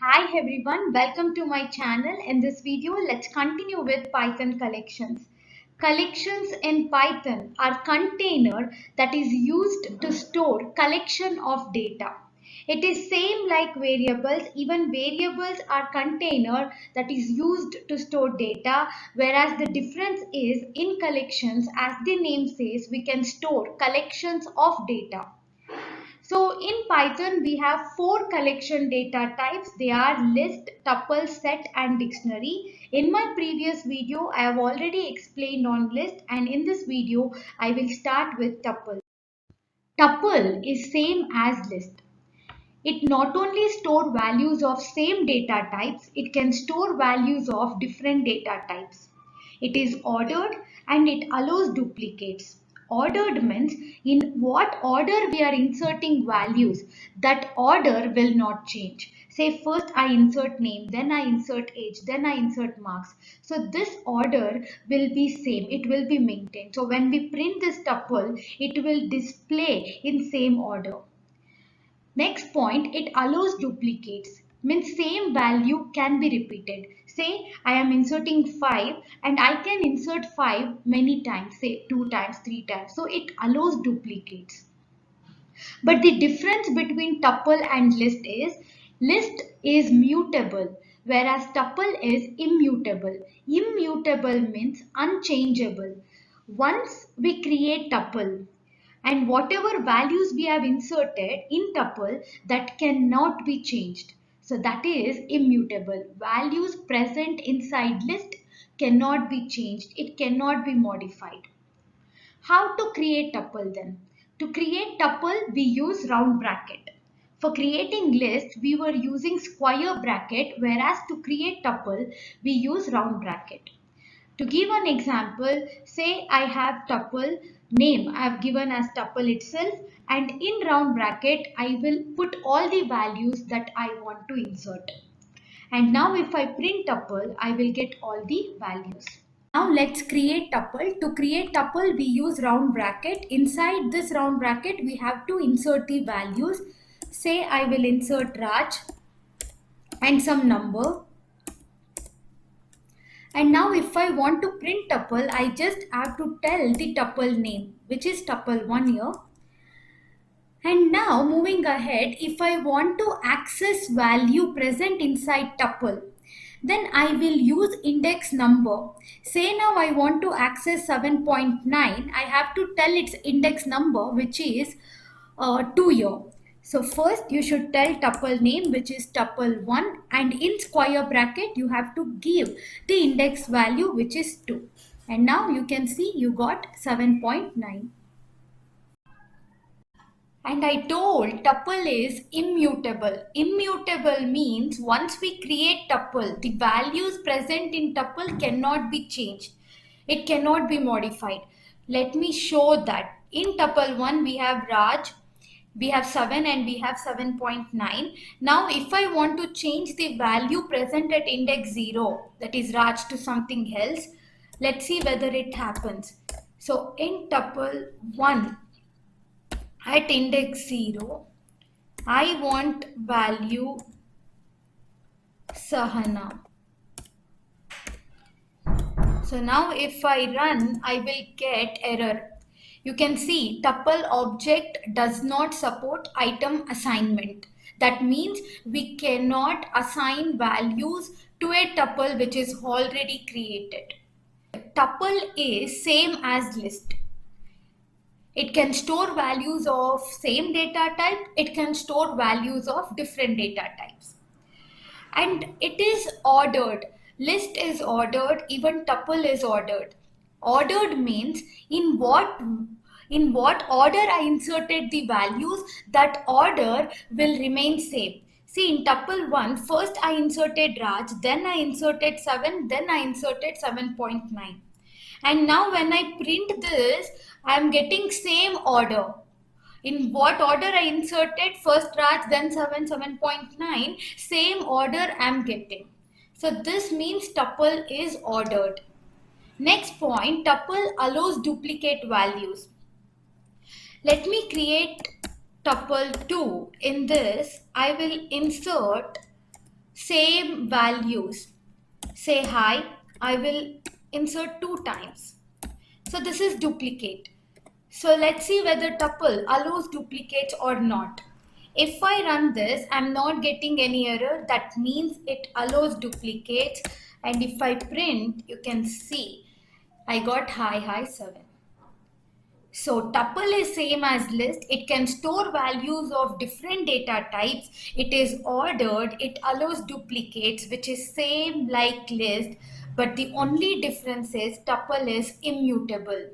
Hi everyone, welcome to my channel. In this video, let's continue with Python collections. Collections in Python are container that is used to store collection of data. It is same like variables. Even variables are container that is used to store data, whereas the difference is in collections, as the name says, we can store collections of data. So in Python, we have four collection data types. They are list, tuple, set, and dictionary. In my previous video, I have already explained on list, and in this video, I will start with tuple. Tuple is same as list. It not only store values of same data types, it can store values of different data types. It is ordered and it allows duplicates. Ordered means in what order we are inserting values, that order will not change. Say first I insert name, then I insert age, then I insert marks. So this order will be same, it will be maintained. So when we print this tuple, it will display in same order. Next point, it allows duplicates. Means same value can be repeated. Say I am inserting 5 and I can insert 5 many times, say 2 times, 3 times. So it allows duplicates. But the difference between tuple and list is mutable, whereas tuple is immutable. Immutable means unchangeable. Once we create tuple, and whatever values we have inserted in tuple, that cannot be changed. So that is immutable. Values present inside list cannot be changed. It cannot be modified. How to create tuple then? To create tuple, we use round bracket. For creating list, we were using square bracket, whereas to create tuple, we use round bracket. To give an example, say I have tuple name I have given as tuple itself, and in round bracket I will put all the values that I want to insert. And now if I print tuple, I will get all the values. Now let's create tuple. To create tuple, we use round bracket. Inside this round bracket, we have to insert the values. Say I will insert Raj and some number. And now if I want to print tuple, I just have to tell the tuple name, which is tuple1 here. And now moving ahead, if I want to access value present inside tuple, then I will use index number. Say now I want to access 7.9, I have to tell its index number, which is 2 here. So first you should tell tuple name, which is tuple1, and in square bracket you have to give the index value, which is 2. And now you can see you got 7.9. And I told tuple is immutable. Immutable means once we create tuple, the values present in tuple cannot be changed. It cannot be modified. Let me show that. In tuple 1 we have Raj, we have 7 and we have 7.9. Now if I want to change the value present at index 0, that is Raj, to something else, let's see whether it happens. So in tuple 1, at index 0, I want value Sahana. So now if I run, I will get error. You can see tuple object does not support item assignment. That means we cannot assign values to a tuple which is already created. Tuple is same as list. It can store values of same data type. It can store values of different data types. And it is ordered. List is ordered, even tuple is ordered. Ordered means in what order I inserted the values, that order will remain same. See, in tuple 1, first I inserted Raj, then I inserted 7, then I inserted 7.9. And now when I print this, I am getting same order. In what order I inserted, first Raj, then 7, 7.9, same order I am getting. So this means tuple is ordered. Next point, tuple allows duplicate values. Let me create tuple 2. In this, I will insert same values. Say hi, I will insert 2 times. So this is duplicate. So let's see whether tuple allows duplicates or not. If I run this, I'm not getting any error. That means it allows duplicates. And if I print, you can see I got hi 7. So tuple is same as list. It can store values of different data types. It is ordered. It allows duplicates, which is same like list. But the only difference is tuple is immutable.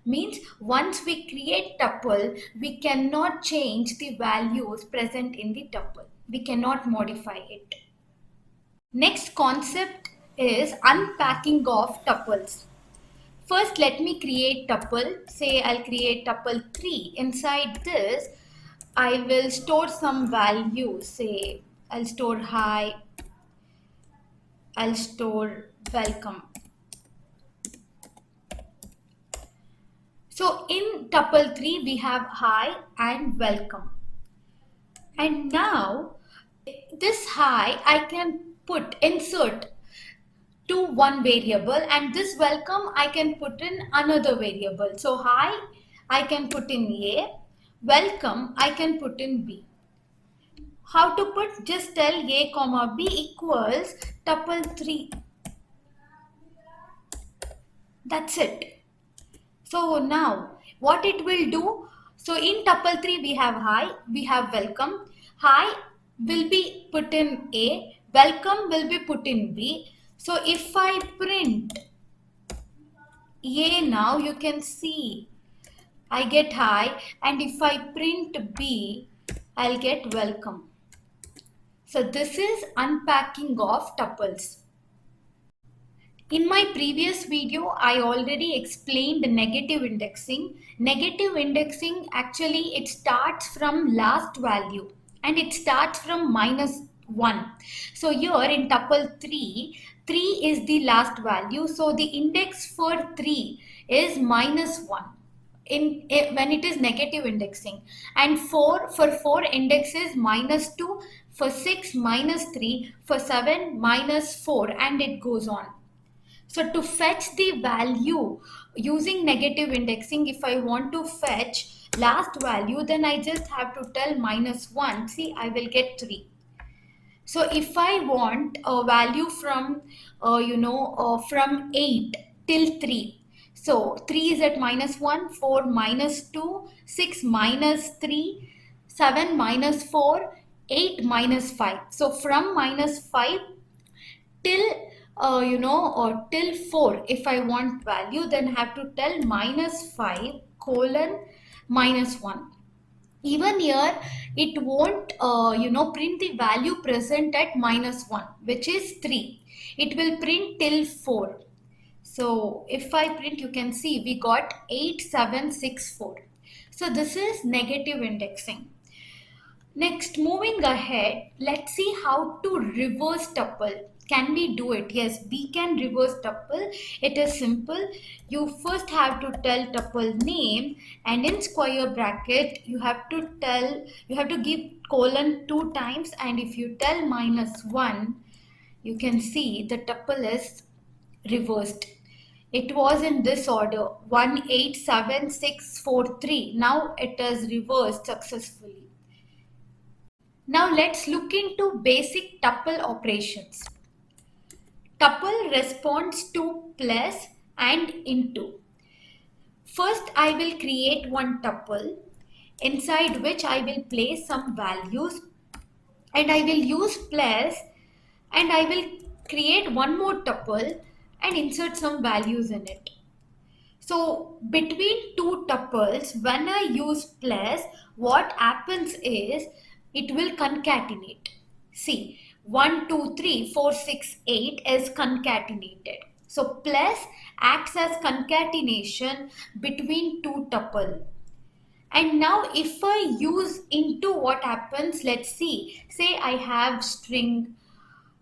Means once we create tuple, we cannot change the values present in the tuple. We cannot modify it. Next concept is unpacking of tuples. First, let me create tuple. Say I'll create tuple 3. Inside this, I will store some values. Say I'll store hi, I'll store welcome. So in tuple 3, we have hi and welcome. And now this hi, I can insert to one variable, and this welcome I can put in another variable. So hi I can put in A, welcome I can put in B. How to put? Just tell A comma B equals tuple 3. That's it. So now what it will do? So in tuple 3 we have hi, we have welcome. Hi will be put in A, welcome will be put in B. So if I print A now, you can see I get hi, and if I print B, I'll get welcome. So this is unpacking of tuples. In my previous video, I already explained negative indexing. Negative indexing, actually it starts from last value and it starts from -1. So here in tuple 3, 3 is the last value. So the index for 3 is -1 when it is negative indexing, and for 4 index is -2, for 6 -3, for 7 -4, and it goes on. So to fetch the value using negative indexing, if I want to fetch last value, then I just have to tell -1. See, I will get 3. So if I want a value from, from 8 till 3. So 3 is at -1, 4 -2, 6 -3, 7 -4, 8 -5. So from -5 till or till 4, if I want value, then I have to tell -5 colon -1. Even here it won't print the value present at -1, which is 3. It will print till 4. So if I print, you can see we got 8764. So this is negative indexing. Next, moving ahead, let's see how to reverse tuple. Can we do it? Yes, we can reverse tuple. It is simple. You first have to tell tuple name, and in square bracket you have to give colon 2 times, and if you tell -1, you can see the tuple is reversed. It was in this order 187643. Now it is reversed successfully. Now let's look into basic tuple operations. Tuple responds to plus and into. First, I will create one tuple inside which I will place some values, and I will use plus, and I will create one more tuple and insert some values in it. So between two tuples, when I use plus, what happens is it will concatenate. See, 1, 2, 3, 4, 6, 8 is concatenated. So plus acts as concatenation between two tuple. And now if I use into, what happens? Let's see. Say I have string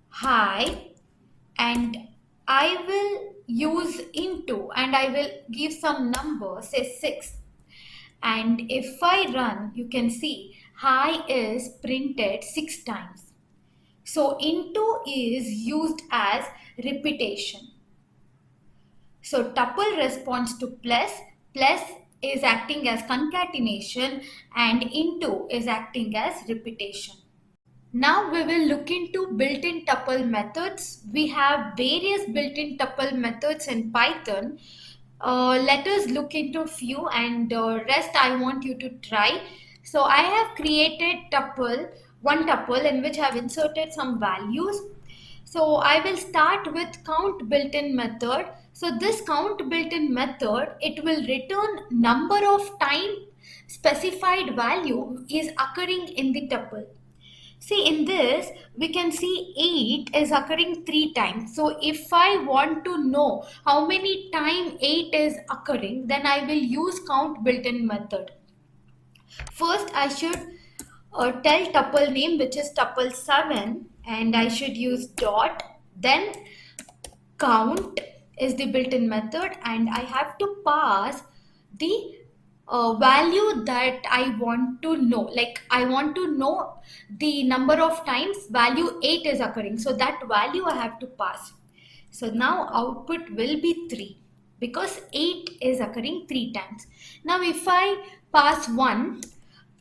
hi, and I will use into, and I will give some number, say 6. And if I run, you can see hi is printed 6 times. So into is used as repetition. So tuple responds to plus is acting as concatenation, and into is acting as repetition. Now we will look into built-in tuple methods. We have various built-in tuple methods in Python. Let us look into few, and rest I want you to try. So I have created one tuple in which I have inserted some values. So I will start with count built-in method. So this count built-in method, it will return number of time specified value is occurring in the tuple. See, in this, we can see 8 is occurring 3 times. So if I want to know how many time 8 is occurring, then I will use count built-in method. First, I should tell tuple name, which is tuple 7, and I should use dot. Then count is the built-in method, and I have to pass the value that I want to know. Like I want to know the number of times value 8 is occurring. So that value I have to pass. So now output will be 3 because 8 is occurring 3 times. Now if I pass 1,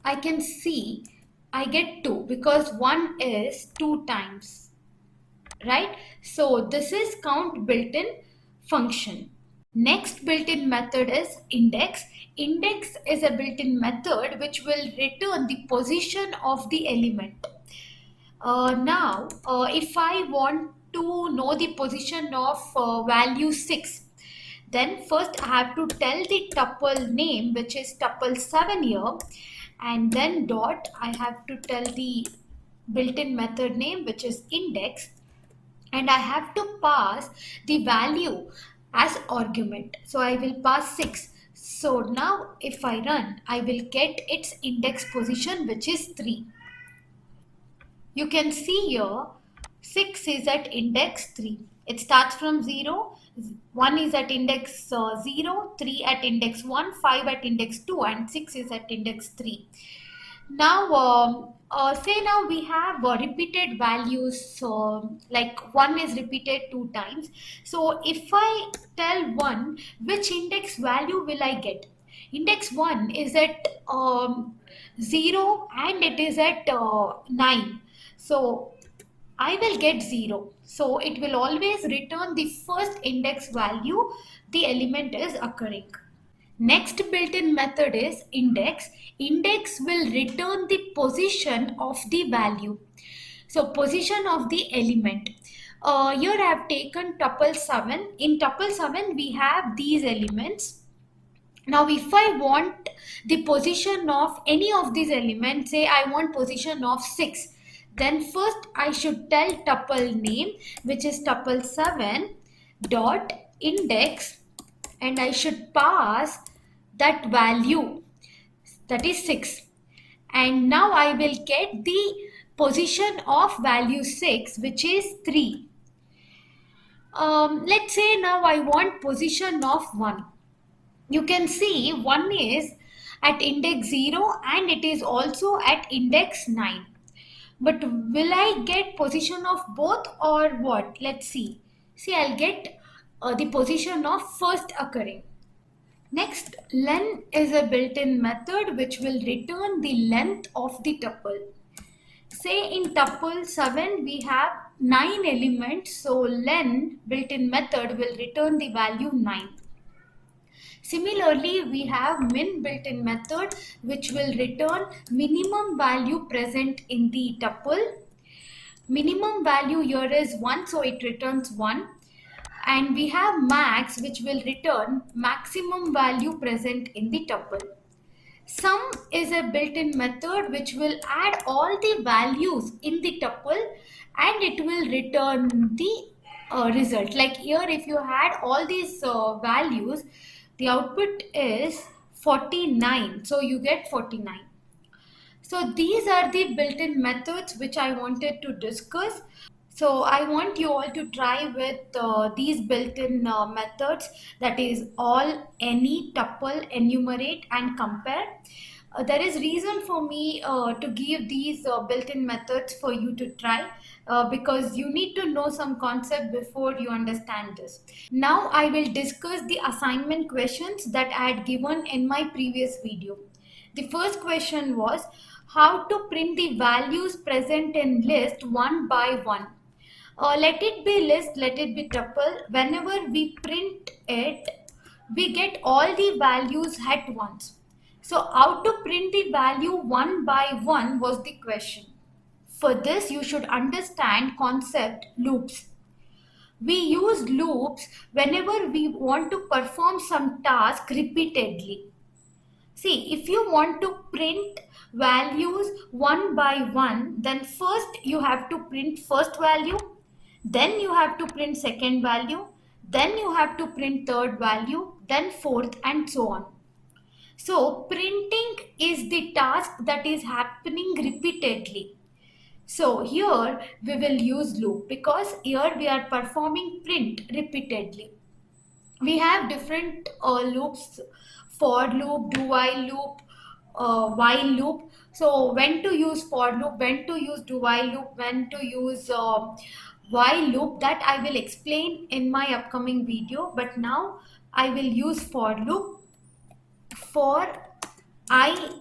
I can see I get 2 because 1 is 2 times, right? So this is count built-in function. Next built-in method is index. Index is a built-in method which will return the position of the element. Now, if I want to know the position of value 6, then first I have to tell the tuple name, which is tuple 7 here, and then dot, I have to tell the built-in method name, which is index, and I have to pass the value as argument. So I will pass 6. So now if I run, I will get its index position, which is 3. You can see here 6 is at index 3. It starts from 0, 1 is at index 0, 3 at index 1, 5 at index 2, and 6 is at index 3. Now, say now we have repeated values, like 1 is repeated 2 times. So if I tell 1, which index value will I get? Index 1 is at 0 and it is at 9. So I will get 0. So it will always return the first index value the element is occurring. Next built-in method is index. Index will return the position of the value. So position of the element. Here I have taken tuple 7. In tuple 7 we have these elements. Now if I want the position of any of these elements, say I want position of 6, then first I should tell tuple name, which is tuple 7 dot index, and I should pass that value, that is 6, and now I will get the position of value 6, which is 3. Let's say now I want position of 1. You can see 1 is at index 0 and it is also at index 9. But will I get position of both or what? Let's see. See, I'll get the position of first occurring. Next, len is a built-in method which will return the length of the tuple. Say in tuple 7 we have 9 elements, so len built-in method will return the value 9. Similarly, we have min built-in method which will return minimum value present in the tuple. Minimum value here is 1, so it returns 1. And we have max, which will return maximum value present in the tuple. Sum is a built-in method which will add all the values in the tuple and it will return the result. Like here, if you add all these values, the output is 49. So you get 49. So these are the built-in methods which I wanted to discuss. So I want you all to try with these built-in methods, that is all, any, tuple, enumerate and compare. There is reason for me to give these built-in methods for you to try, because you need to know some concept before you understand this. Now I will discuss the assignment questions that I had given in my previous video. The first question was how to print the values present in list one by one. Let it be list, let it be tuple. Whenever we print it, we get all the values at once. So how to print the value one by one was the question. For this, you should understand concept loops. We use loops whenever we want to perform some task repeatedly. See, if you want to print values one by one, then first you have to print first value, then you have to print second value, then you have to print third value, then fourth, and so on. So printing is the task that is happening repeatedly. So here we will use loop because here we are performing print repeatedly. We have different loops: for loop, do while loop, while loop. So when to use for loop, when to use do while loop, when to use while loop, that I will explain in my upcoming video. But now I will use for loop. For I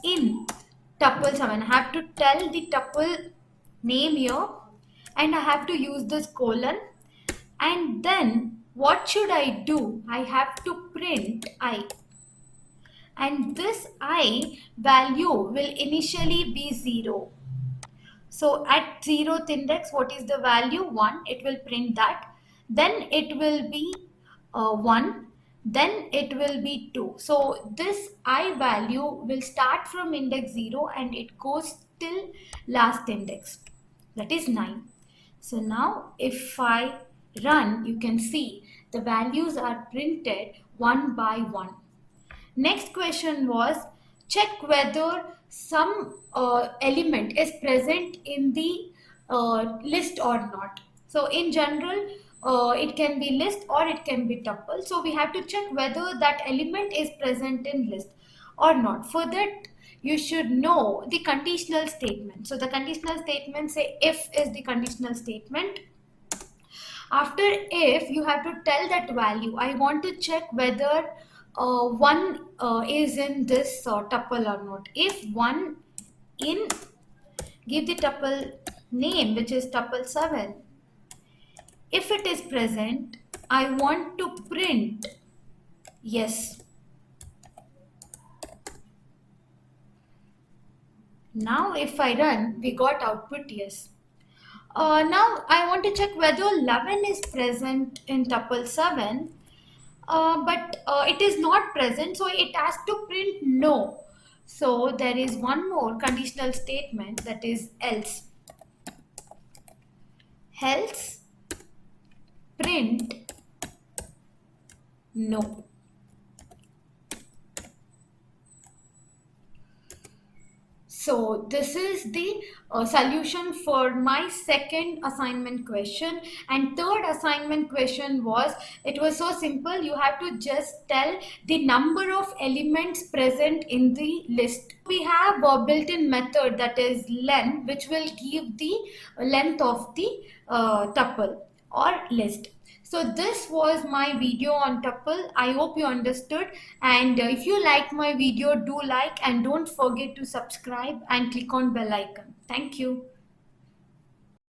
in tuple 7, I have to tell the tuple name here, and I have to use this colon. And then what should I do? I have to print I. And this I value will initially be 0. So at 0th index, what is the value? 1. It will print that. Then it will be 1. Then it will be 2. So this I value will start from index 0 and it goes till last index. That is 9. So now if I run, you can see the values are printed one by one. Next question was check whether some element is present in the list or not. So in general, it can be list or it can be tuple. So we have to check whether that element is present in list or not. For that, you should know the conditional statement. So the conditional statement, say if is the conditional statement. After if, you have to tell that value. I want to check whether 1 is in this tuple or not. If 1 in, give the tuple name, which is tuple 7. If it is present, I want to print yes. Now if I run, we got output yes. Now I want to check whether 11 is present in tuple 7, but it is not present, so it has to print no. So there is one more conditional statement, that is else. Else print no. So this is the solution for my second assignment question. And third assignment question was, it was so simple, you have to just tell the number of elements present in the list. We have a built-in method, that is len, which will give the length of the tuple or list. So this was my video on tuple. I hope you understood, and if you like my video, do like and don't forget to subscribe and click on bell icon. Thank you.